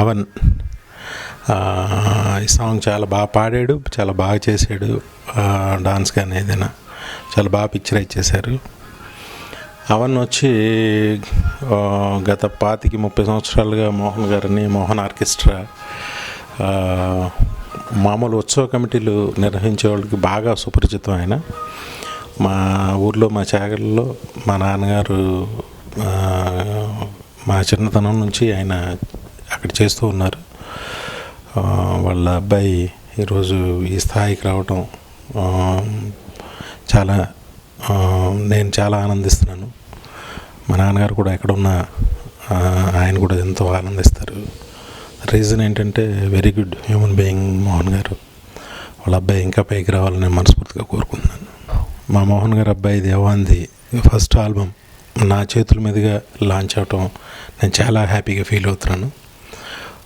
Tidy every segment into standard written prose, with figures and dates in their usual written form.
అవన్ ఈ సాంగ్ చాలా బాగా పాడాడు, చాలా బాగా చేశాడు. డాన్స్ కానీ ఏదైనా చాలా బాగా పిక్చరైజ్ చేశారు. అవన్ వచ్చి గత 25-30 సంవత్సరాలుగా మోహన్ గారిని, మోహన్ ఆర్కెస్ట్రా మామూలు ఉత్సవ కమిటీలు నిర్వహించే వాళ్ళకి బాగా సుపరిచితం. ఆయన మా ఊర్లో, మా చాగల్లో మా నాన్నగారు మా చిన్నతనం నుంచి ఆయన అక్కడ చేస్తూ ఉన్నారు. వాళ్ళ అబ్బాయి ఈరోజు ఈ స్థాయికి రావటం చాలా నేను చాలా ఆనందిస్తున్నాను. మా నాన్నగారు కూడా ఎక్కడున్నా ఆయన కూడా ఎంతో ఆనందిస్తారు. రీజన్ ఏంటంటే very good human being Mohan గారు. వాళ్ళ అబ్బాయి ఇంకా పైకి రావాలని మనస్ఫూర్తిగా కోరుకుంటున్నాను. మా మోహన్ గారు అబ్బాయి దేవాంది ఫస్ట్ ఆల్బమ్ నా చేతుల మీదుగా లాంచ్ అవటం నేను చాలా హ్యాపీగా ఫీల్ అవుతున్నాను.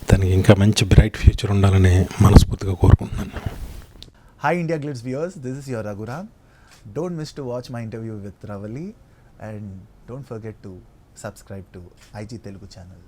తనకి ఇంకా మంచి బ్రైట్ ఫ్యూచర్ ఉండాలని మనస్ఫూర్తిగా కోరుకుంటున్నాను. Hi India Glitz viewers, this is your Raghuram. Don't miss to watch my interview with Ravali and don't forget to subscribe to IG Telugu channel.